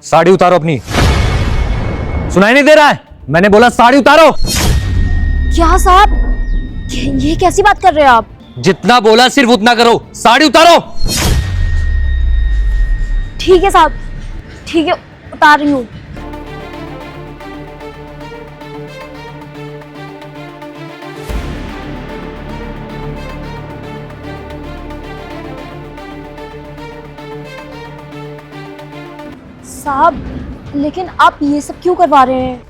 साड़ी उतारो अपनी। सुनाई नहीं दे रहा है? मैंने बोला साड़ी उतारो। क्या साहब, ये कैसी बात कर रहे हैं आप? जितना बोला सिर्फ उतना करो। साड़ी उतारो। ठीक है साहब, ठीक है, उतार रही हूँ। साहब, लेकिन आप ये सब क्यों करवा रहे हैं?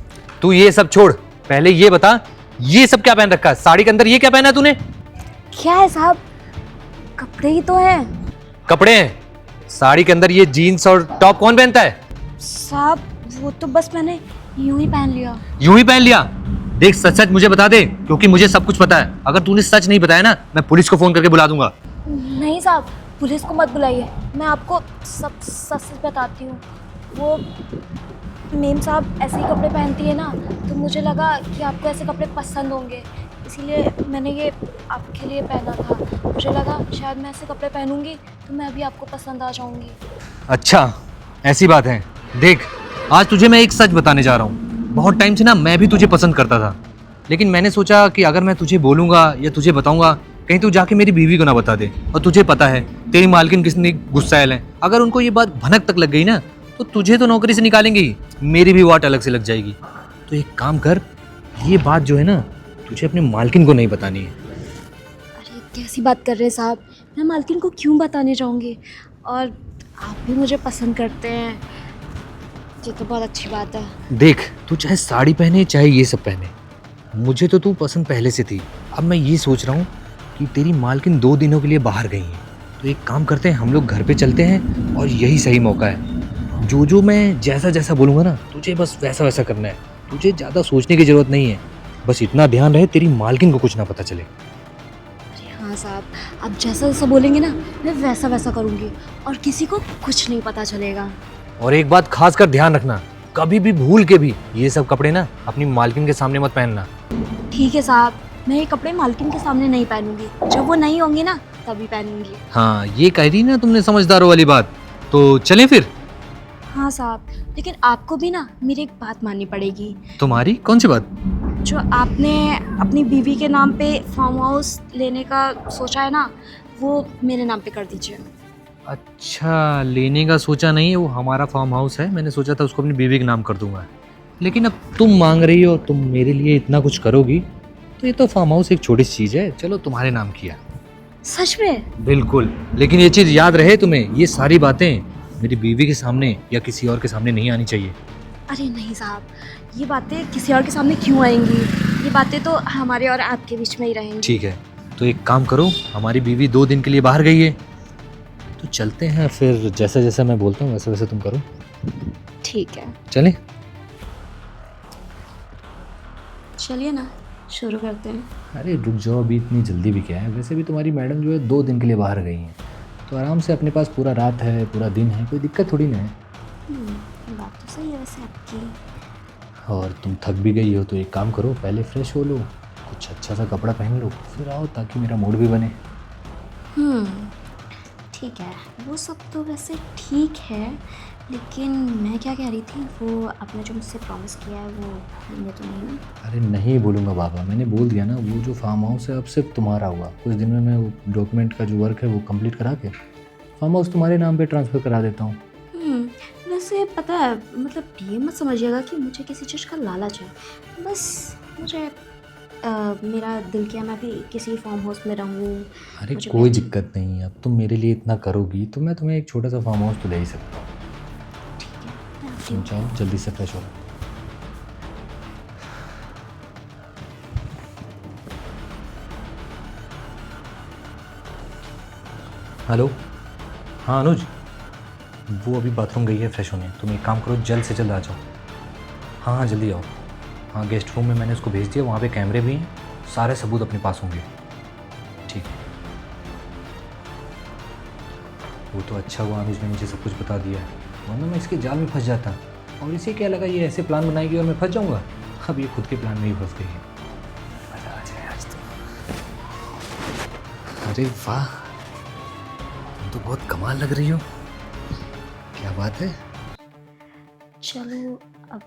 तू ये सब छोड़, पहले ये बता ये सब क्या पहन रखा है? साड़ी के अंदर ये क्या पहना है तूने? क्या है साहब, कपड़े ही तो हैं। कपड़े हैं? साड़ी के अंदर ये जीन्स और टॉप कौन पहनता है? साहब, वो तो बस मैंने यूं ही पहन लिया। यूं ही पहन लिया? देख, सच सच मुझे बता दे, क्योंकि मुझे सब कुछ पता है। अगर तूने सच नहीं बताया ना, मैं पुलिस को फोन करके बुला दूंगा। नहीं साहब, पुलिस को मत बुलाइए, मैं आपको सब सच सच बताती हूँ। वो मेम साहब ऐसे ही कपड़े पहनती है ना, तो मुझे लगा कि आपको ऐसे कपड़े पसंद होंगे, इसीलिए मैंने ये आपके लिए पहना था। मुझे लगा शायद मैं ऐसे कपड़े पहनूंगी तो मैं भी आपको पसंद आ जाऊंगी। अच्छा, ऐसी बात है। देख, आज तुझे मैं एक सच बताने जा रहा हूँ। बहुत टाइम से ना मैं भी तुझे पसंद करता था, लेकिन मैंने सोचा कि अगर मैं तुझे बोलूँगा या तुझे बताऊँगा, कहीं तू जाके मेरी बीवी को ना बता दे। और तुझे पता है तेरी मालकिन कितनी गुस्सैल है। अगर उनको ये बात भनक तक लग गई ना, तो तुझे तो नौकरी से निकालेंगे ही, मेरी भी वाट अलग से लग जाएगी। तो एक काम कर, ये बात जो है ना, तुझे अपनी मालकिन को नहीं बतानी है। अरे कैसी बात कर रहे हैं साहब, मैं मालकिन को क्यों बताने जाऊंगी? और आप भी मुझे पसंद करते हैं, ये तो बहुत अच्छी बात है। देख, तू चाहे साड़ी पहने चाहे ये सब पहने, मुझे तो तू पसंद पहले से थी। अब मैं ये सोच रहा हूँ कि तेरी मालकिन 2 दिनों के लिए बाहर गई है, तो एक काम करते हैं, हम लोग घर पे चलते हैं और यही सही मौका है। जो मैं जैसा जैसा बोलूँगा ना, तुझे बस वैसा वैसा करना है। तुझे ज़्यादा सोचने की ज़रूरत नहीं है, बस इतना ध्यान रहे तेरी मालकिन को कुछ ना पता चले। अरे हाँ साहब, आप जैसा जैसा बोलेंगे ना, मैं वैसा वैसा करूँगी और किसी को कुछ नहीं पता चलेगा। और एक बात खास कर ध्यान रखना, कभी भी भूल के भी ये सब कपड़े ना अपनी मालकिन के सामने मत पहनना। ठीक है साहब, मैं ये कपड़े मालकिन के सामने नहीं पहनूंगी, जब वो नहीं होंगी ना तभी पहनूंगी। हाँ, ये कह रही ना तुमने समझदारों वाली बात। तो चलें फिर? हाँ साहब, लेकिन आपको भी ना मेरी एक बात माननी पड़ेगी। तुम्हारी कौन सी बात? जो आपने अपनी बीवी के नाम पे फार्म हाउस लेने का सोचा है ना, वो मेरे नाम पे कर दीजिए। अच्छा, लेने का सोचा नहीं है, वो हमारा फार्म हाउस है। मैंने सोचा था उसको अपनी बीवी के नाम कर दूंगा, लेकिन अब तुम मांग रही हो, तुम मेरे लिए इतना कुछ करोगी, तो ये तो फार्म हाउस एक छोटी सी चीज़ है। चलो, तुम्हारे नाम किया। सच में? बिल्कुल, लेकिन ये चीज़ याद रहे तुम्हें, ये सारी बातें मेरी बीवी के सामने या किसी और के सामने नहीं आनी चाहिए। अरे नहीं साहब, ये बातें किसी और के सामने क्यों आएंगी? ये बातें तो हमारे और आपके बीच में ही रहेंगी। ठीक है, तो एक काम करो, हमारी बीवी 2 दिन के लिए बाहर गई है, तो चलते हैं फिर। जैसा जैसा मैं बोलता हूँ वैसा वैसा तुम करो। ठीक है, चलें? चलिए ना, शुरू करते हैं। अरे रुक जाओ, अभी इतनी जल्दी भी क्या है? वैसे भी तुम्हारी मैडम जो है 2 दिन के लिए बाहर गई हैं, तो आराम से अपने पास पूरा रात है, पूरा दिन है, कोई दिक्कत थोड़ी ना है। बात तो सही है वैसे आपकी। और तुम थक भी गई हो, तो एक काम करो, पहले फ्रेश हो लो, कुछ अच्छा सा कपड़ा पहन लो, फिर आओ, ताकि मेरा मूड भी बने। ठीक है, वो सब तो वैसे ठीक है, लेकिन मैं क्या कह रही थी, वो आपने जो मुझसे प्रॉमिस किया है वो भूलेंगे तो नहीं ना? अरे नहीं भूलूंगा बाबा, मैंने बोल दिया ना, वो जो फार्म हाउस है अब सिर्फ तुम्हारा हुआ। कुछ दिन में मैं वो डॉक्यूमेंट का जो वर्क है वो कंप्लीट करा के फार्म हाउस तुम्हारे नाम पे ट्रांसफ़र करा देता हूँ। वैसे पता है, मतलब ये मत समझिएगा कि मुझे किसी चीज़ का लालच है, बस मुझे मेरा दिल किया मैं भी किसी फार्म हाउस में रहूँ। अरे कोई दिक्कत नहीं, अब तुम मेरे लिए इतना करोगी तो मैं तुम्हें एक छोटा सा फार्म हाउस तो दे ही सकता हूँ। तुम जाओ जल्दी से फ्रेश हो। हेलो, हाँ अनुज, वो अभी बाथरूम गई है फ्रेश होने। तुम एक काम करो, जल्द से जल्द आ जाओ। हाँ हाँ, जल्दी आओ। हाँ, गेस्ट रूम में मैंने उसको भेज दिया, वहाँ पे कैमरे भी हैं, सारे सबूत अपने पास होंगे। ठीक है, वो तो अच्छा हुआ अनुज ने मुझे सब कुछ बता दिया, वरना मैं इसके जाल में फंस जाता। और इसे क्या लगा ये ऐसे प्लान बनाएगी और मैं फंस जाऊँगा? अब ये खुद के प्लान में ही फंस गई है। मज़ा आ जाए आज तो। अरे वाह, तुम तो बहुत कमाल लग रही हो। क्या बात है? चलो अब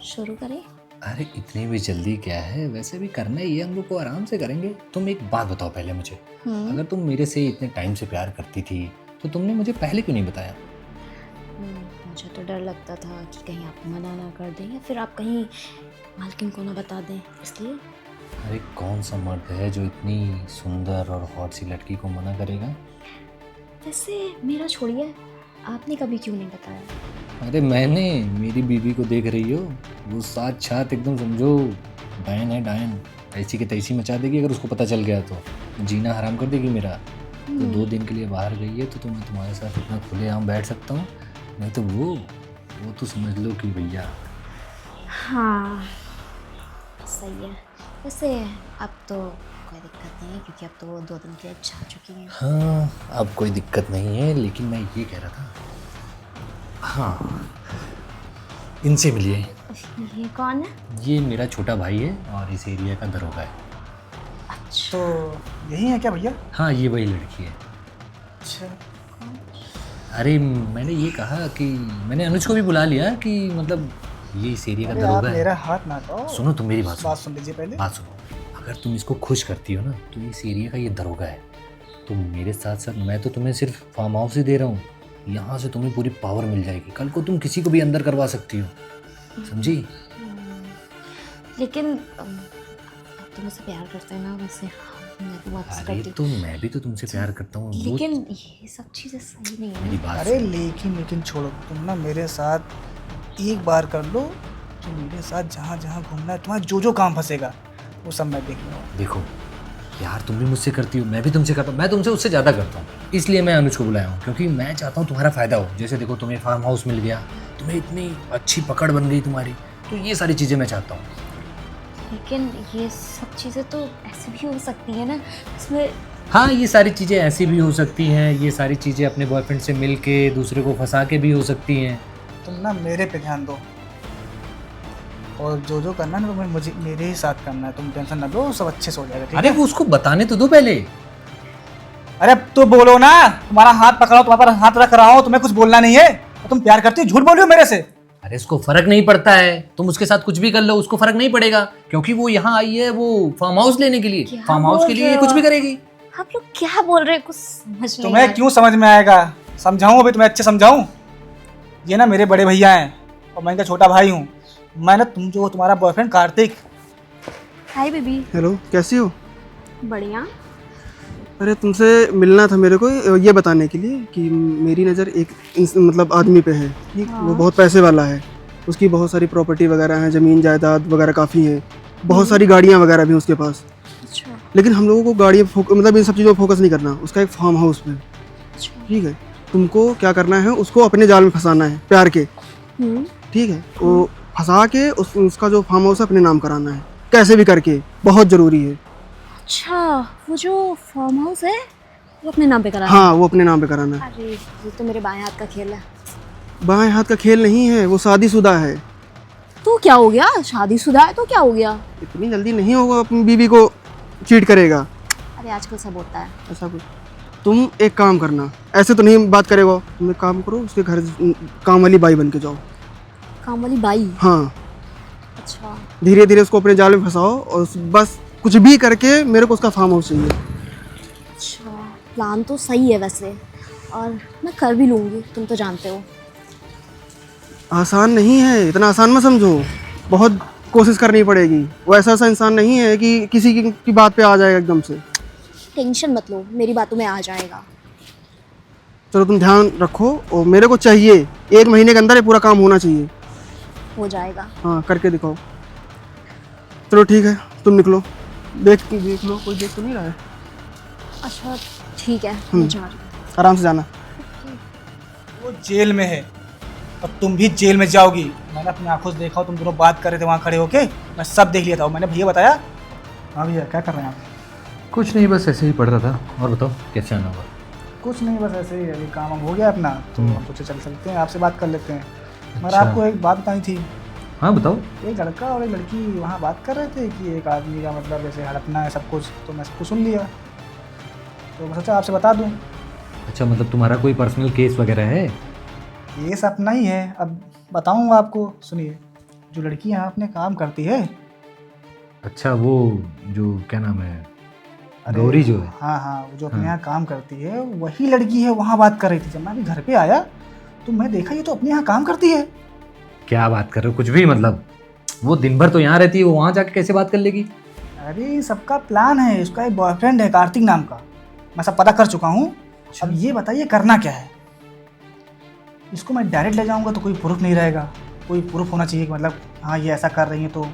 शुरू करें। अरे इतनी भी जल्दी क्या है, वैसे भी करना ही है हम लोग को, आराम से करेंगे। तुम एक बात बताओ पहले मुझे, अगर तुम मेरे से इतने टाइम से प्यार करती थी तो तुमने मुझे पहले क्यों नहीं बताया? मुझे तो डर लगता था कि कहीं आप मना ना कर दें या फिर आप कहीं मालकिन को ना बता दें, इसलिए। अरे कौन सा मर्द है जो इतनी सुंदर और हॉट सी लड़की को मना करेगा? वैसे मेरा छोड़िए, आपने कभी क्यों नहीं बताया? अरे मैंने, मेरी बीवी को देख रही हो, वो साथ छात एकदम समझो डायन है, डायन। ऐसी की तैसी मचा देगी, अगर उसको पता चल गया तो जीना हराम कर देगी मेरा। तो 2 दिन के लिए बाहर गई है तो मैं तुम्हारे साथ इतना खुलेआम बैठ सकता हूँ, नहीं तो वो तो समझ लो कि भैया। हाँ सही है। वैसे अब तो कोई दिक्कत नहीं है क्योंकि अब तो वो 2 दिन के लिए जा चुकी हैं। हाँ अब कोई दिक्कत नहीं है, लेकिन मैं ये कह रहा था, हाँ इनसे मिलिए। ये कौन है? ये मेरा छोटा भाई है और इस एरिया का दरोगा है। अच्छा। तो यही है क्या भैया? हाँ ये वही लड़की है। अच्छा। अरे मैंने ये कहा कि मैंने अनुज को भी बुला लिया कि मतलब ये इस एरिया का अरे आप दरोगा है। मेरा हाथ ना हटाओ। सुनो तुम मेरी बात बात सुनो, सुन लीजिए पहले। बात सुनो। अगर तुम इसको खुश करती हो ना तो इस एरिया का ये दरोगा है, तो मेरे साथ साथ मैं तो तुम्हें सिर्फ फार्म हाउस ही दे रहा हूँ, यहाँ से तुम्हें पूरी पावर मिल जाएगी। कल को तुम किसी को भी अंदर करवा सकती हो, समझी? लेकिन आप तो मुझसे प्यार करते हैं ना, वैसे मैं तो आपसे अरे करती हूँ। तो मैं भी तो तुमसे प्यार करता हूँ। लेकिन ये सब चीज़ें सही नहीं मेरी है। बात अरे सुनो। लेकिन छोड़ो, तुम ना मेरे साथ एक बार कर लो, तो मेरे साथ जहाँ जहाँ घूमना है, तुम्हारा जो जो काम फंसेगा वो सब मैं देख लूँगा। देखो यार, तुम भी मुझसे करती हो, मैं भी तुमसे करता हूँ, मैं तुमसे उससे ज़्यादा करता हूँ। इसलिए मैं अनुज को बुलाया हूँ क्योंकि मैं चाहता हूँ तुम्हारा फ़ायदा हो। जैसे देखो तुम्हें फार्म हाउस मिल गया, तुम्हें इतनी अच्छी पकड़ बन गई तुम्हारी, तो ये सारी चीज़ें मैं चाहता हूँ। लेकिन ये सब चीज़ें तो ऐसे भी हो सकती है ना, इसमें। हाँ ये सारी चीज़ें ऐसी भी हो सकती हैं, ये सारी चीज़ें अपने बॉयफ्रेंड से मिल के दूसरे को फंसा के भी हो सकती हैं। तुम ना मेरे पे ध्यान दो, और जो जो करना है ना मुझे मेरे ही साथ करना है। तुम टेंशन ना लो, सब अच्छे से हो जाएगा, ठीक अरे है? वो उसको बताने तो दो पहले। अरे अब तो बोलो ना, तुम्हारा हाथ पकड़ाओ, तुम्हारे पर हाथ रख रहा हूँ, तुम्हें कुछ बोलना नहीं है? तो तुम प्यार करती हो, झूठ बोल रही हो मेरे से। अरे उसको फर्क नहीं पड़ता है, तुम उसके साथ कुछ भी कर लो उसको फर्क नहीं पड़ेगा, क्योंकि वो यहाँ आई है वो फार्म हाउस लेने के लिए। क्या फार्म हाउस बोल के लिए रहे ये हो? कुछ भी करेगी। आप लोग क्या बोल रहे हैं, कुछ समझ नहीं आ तुम्हें रहा। क्यों समझ में आएगा? समझाऊं अभी तुम्हें अच्छे समझाऊं? ये ना मेरे बड़े भैया हैं और मैं इनका छोटा भाई हूँ। मैं ना तुम जो तुम्हारा boyfriend Kartik. Hi baby. Hello, कैसी हो? बढ़िया। अरे तुमसे मिलना था मेरे को, ये बताने के लिए कि मेरी नज़र एक मतलब आदमी पे है, ठीक? वो बहुत पैसे वाला है, उसकी बहुत सारी प्रॉपर्टी वगैरह है, ज़मीन जायदाद वगैरह काफ़ी है, बहुत सारी गाड़ियाँ वगैरह भी हैं उसके पास। अच्छा लेकिन हम लोगों को गाड़ी मतलब इन सब चीज़ों पर फोकस नहीं करना, उसका एक फार्म हाउस पे, अच्छा। ठीक है? तुमको क्या करना है, उसको अपने जाल में फंसाना है प्यार के, ठीक है? वो फंसा के उसका जो फार्म हाउस है अपने नाम कराना है, कैसे भी करके, बहुत ज़रूरी है। अच्छा, वो जो फार्म हाउस है वो अपने नाम पे करा। हाँ वो अपने नाम पे कराना है। अरे ये तो मेरे बाएं हाथ का खेल है। बाएं हाथ का खेल नहीं है, वो शादीशुदा है। तो क्या हो गया, शादीशुदा है तो क्या हो गया? इतनी जल्दी नहीं होगा अपनी बीवी को चीट करेगा, अरे आजकल सब होता है। ऐसा कुछ। तुम एक काम करना, ऐसे तो नहीं बात करेगा, तुम एक काम करो, उसके घर काम वाली बाई बन के जाओ। काम वाली बाई? हाँ, अच्छा। धीरे धीरे उसको अपने जाल में फंसाओ और बस कुछ भी करके मेरे को उसका फार्म हाउस चाहिए। अच्छा, प्लान तो सही है वैसे, और मैं कर भी लूँगी, तुम तो जानते हो। आसान नहीं है, इतना आसान मत समझो, बहुत कोशिश करनी पड़ेगी। वो ऐसा इंसान नहीं है कि किसी की बात पे आ जाएगा एकदम से। टेंशन मत लो, मेरी बातों में आ जाएगा। चलो तुम ध्यान रखो, और मेरे को चाहिए 1 महीने के अंदर ये पूरा काम होना चाहिए। हो जाएगा। हाँ करके दिखाओ। चलो ठीक है, तुम निकलो, देख लो कोई देख तो नहीं रहा है। अच्छा ठीक है, मैं जा रही हूँ। आराम से जाना। वो जेल में है और तुम भी जेल में जाओगी। मैंने अपनी आंखों से देखा हो, तुम दोनों बात कर रहे थे वहाँ खड़े होके, मैं सब देख लिया था। मैंने भैया बताया। हाँ भैया, क्या कर रहे हैं आप? कुछ नहीं, बस ऐसे ही पढ़ रहा था। और बताओ कैसे आना होगा? कुछ नहीं, बस ऐसे ही अभी काम वाम हो गया अपना, तो हम सोचे चल सकते हैं, आपसे बात कर लेते हैं। मगर अच्छा। आपको एक बात बतानी थी। हाँ बताओ। एक लड़का और एक लड़की वहाँ बात कर रहे थे कि एक आदमी का मतलब जैसे हड़पना है सब कुछ, तो मैं सब कुछ सुन लिया, तो मैं सोचा आपसे बता दूँ। अच्छा मतलब तुम्हारा कोई पर्सनल केस वगैरह है? केस अपना ही है। अब बताऊंगा आपको, सुनिए। जो लड़की यहाँ अपने काम करती है, अच्छा वो जो क्या नाम है, अरे गौरी जो है। हाँ हाँ, वो जो अपने हाँ। यहाँ काम करती है वही लड़की है, वहाँ बात कर रही थी। जब मैं अभी घर पे आया तो मैं देखा ये तो अपने यहाँ काम करती है। क्या बात कर रहे हो, कुछ भी मतलब। वो दिन भर तो यहाँ रहती है, वो वहाँ जाके कैसे बात कर लेगी? अरे सबका प्लान है, उसका एक बॉयफ्रेंड है कार्तिक नाम का, मैं सब पता कर चुका हूँ। अच्छा। अब ये बताइए करना क्या है। इसको मैं डायरेक्ट ले जाऊँगा तो कोई प्रूफ नहीं रहेगा, कोई प्रूफ होना चाहिए कि मतलब हाँ ये ऐसा कर रही है तो।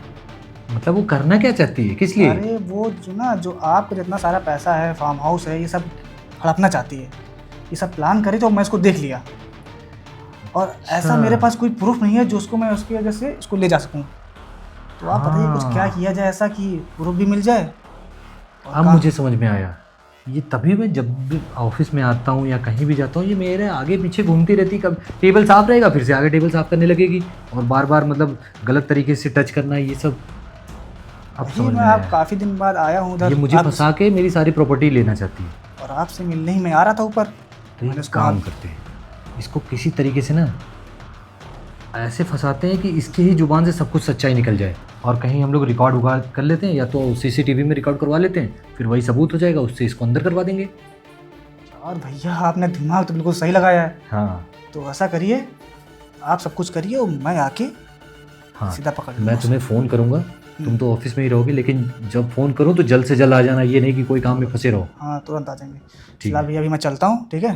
मतलब वो करना क्या चाहती है, किस लिए? अरे वो जो ना, जो आपका जितना सारा पैसा है, फार्म हाउस है, ये सब हड़पना चाहती है। ये सब प्लान करी तो मैं इसको देख लिया, और ऐसा अच्छा। मेरे पास कोई प्रूफ नहीं है जो उसको मैं उसकी वजह से इसको ले जा सकूं। तो आप बताइए कुछ क्या किया जाए ऐसा कि प्रूफ भी मिल जाए। और अब काम- मुझे समझ में आया। ये तभी मैं जब भी ऑफिस में आता हूँ या कहीं भी जाता हूँ, ये मेरे आगे पीछे घूमती रहती। कब टेबल साफ रहेगा फिर से आगे टेबल साफ करने लगेगी, और बार बार मतलब गलत तरीके से टच करना, ये सब अब वही समझ में मैं आप आया। काफ़ी दिन बाद आया हूँ उधर। ये मुझे आप- फंसा के मेरी सारी प्रॉपर्टी लेना चाहती है। और आपसे मिलने ही मैं आ रहा था ऊपर। तो मैंने ये उसको काम आप- करते हैं, इसको किसी तरीके से ना ऐसे फंसाते हैं कि इसकी ही जुबान से सब कुछ सच्चाई निकल जाए, और कहीं हम लोग रिकॉर्ड उगाड़ कर लेते हैं, या तो सीसीटीवी में रिकॉर्ड करवा लेते हैं, फिर वही सबूत हो जाएगा, उससे इसको अंदर करवा देंगे। और भैया आपने दिमाग तो बिल्कुल सही लगाया है। हाँ तो ऐसा करिए, आप सब कुछ करिए और मैं आके हाँ, सीधा पकड़ लूंगा मैं उसे। तुम्हें फ़ोन करूँगा, तुम तो ऑफिस में ही रहोगे, लेकिन जब फ़ोन करूँ तो जल्द से जल्द आ जाना, ये नहीं कि कोई काम में फंसे रहो। हाँ तुरंत आ जाएंगे। ठीक फिलहाल है। भैया अभी मैं चलता हूँ, ठीक है?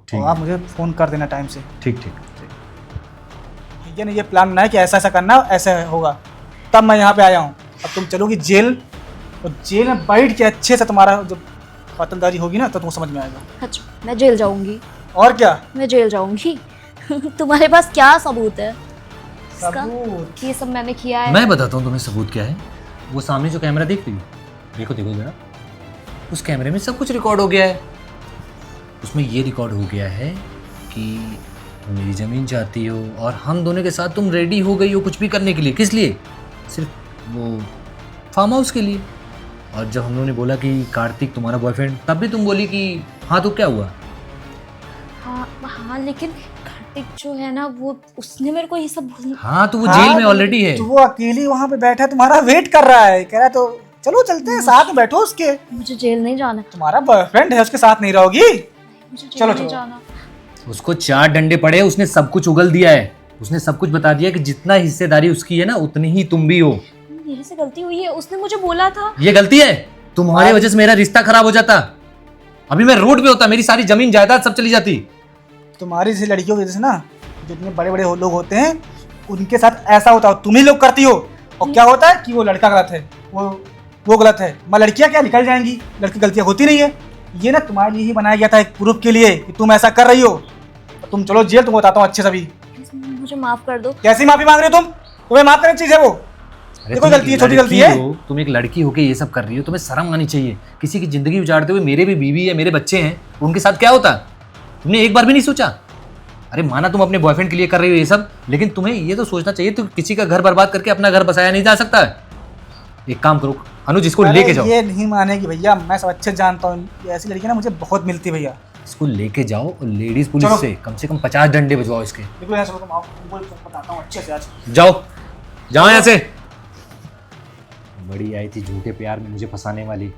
ठीक और है। आप मुझे फ़ोन कर देना टाइम से। ठीक ठीक। भैया ने ये प्लान बनाया कि ऐसा ऐसा करना, ऐसा होगा, तब मैं यहाँ पे आया हूँ। अब तुम चलोगी जेल, और जेल में बैठ के अच्छे से तुम्हारा जब खातिरदारी होगी ना तो तुमको समझ में आएगा। अच्छा, मैं जेल जाऊंगी, और क्या मैं जेल जाऊंगी। तुम्हारे पास क्या सबूत है इसका सबूत? कि ये सब मैंने किया है? मैं बताता हूँ तुम्हें सबूत क्या है। वो सामने जो कैमरा देख रही हो, देखो देखो जरा, उस कैमरे में सब कुछ रिकॉर्ड हो गया है। उसमें ये रिकॉर्ड हो गया है कि तुम मेरी ज़मीन चाहती हो, और हम दोनों के साथ तुम रेडी हो गई हो कुछ भी करने के लिए। किस लिए? सिर्फ वो फार्म हाउस के लिए। और जब हम लोगों ने बोला कि कार्तिक तुम्हारा बॉयफ्रेंड, तब भी तुम बोली कि हाँ तो क्या हुआ। हाँ हाँ, लेकिन कार्तिक जो है ना, वो उसने मेरे को ये सब हाँ तो वो हाँ, जेल में ऑलरेडी है। तो वो अकेली वहाँ पे बैठा है, तुम्हारा वेट कर रहा है, कह रहा है तो चलो चलते हैं साथ में, बैठो उसके। मुझे जेल नहीं जाना, तुम्हारा बॉयफ्रेंड है, उसके साथ नहीं रहोगी? मुझे जेल चलो, नहीं चलो। जाना। उसको 4 डंडे पड़े, उसने सब कुछ उगल दिया है। उसने सब कुछ बता दिया कि जितना हिस्सेदारी उसकी है ना, उतनी ही तुम भी हो। मेरे से गलती हुई है, उसने मुझे बोला था। ये गलती है, तुम्हारे वजह से मेरा रिश्ता खराब हो जाता। अभी मैं रोड पे होता, मेरी सारी जमीन जायदाद सब चली जाती। तुम्हारी जैसी लड़कियों की वजह से ना, जितने बड़े बड़े लोग होते हैं उनके साथ ऐसा होता है, तुम ही लोग करती हो। और क्या होता है कि वो लड़का गलत है, वो गलत है, मैं लड़कियां क्या निकल जाएंगी, लड़की गलतियां होती नहीं है। ये ना तुम्हारे लिए ही बनाया गया था, एक प्रूफ के लिए कि तुम ऐसा कर रही हो। तुम चलो जेल, तुम बताता हूँ अच्छे से। अभी मुझे माफ कर दो। कैसी माफी मांग रही हो तुम? तुम्हें माफ करने की चीज है वो? अरे देखो तुम गलती है, एक छोटी गलती लड़की है। हो, तुम एक लड़की होके ये सब कर रही हो, तुम्हें शर्म आनी चाहिए। किसी की जिंदगी उजाड़ते हुए, मेरे भी बीवी है, मेरे बच्चे हैं, उनके साथ क्या होता, तुमने एक बार भी नहीं सोचा? अरे माना तुम अपने बॉयफ्रेंड के लिए कर रही हो ये सब, लेकिन तुम्हें ये तो सोचना चाहिए, तो किसी का घर बर्बाद करके अपना घर बसाया नहीं जा सकता है। एक काम करो अनुज, इसको अरे लेके जाओ। ये नहीं मानेगी भैया, मैं सब अच्छे जानता हूँ। ये ऐसी लड़की ना मुझे बहुत मिलती है भैया। इसको लेके जाओ, और लेडीज चलो। पुलिस से कम 50 डंडे बजवाओ इसके। देखो यहाँ चलो, तुम आओ, तुमको बताता हूँ अच्छे से आज। जाओ जाओ यहाँ से। बड़ी आई थी झूठे प्यार में मुझे फंसाने वाली।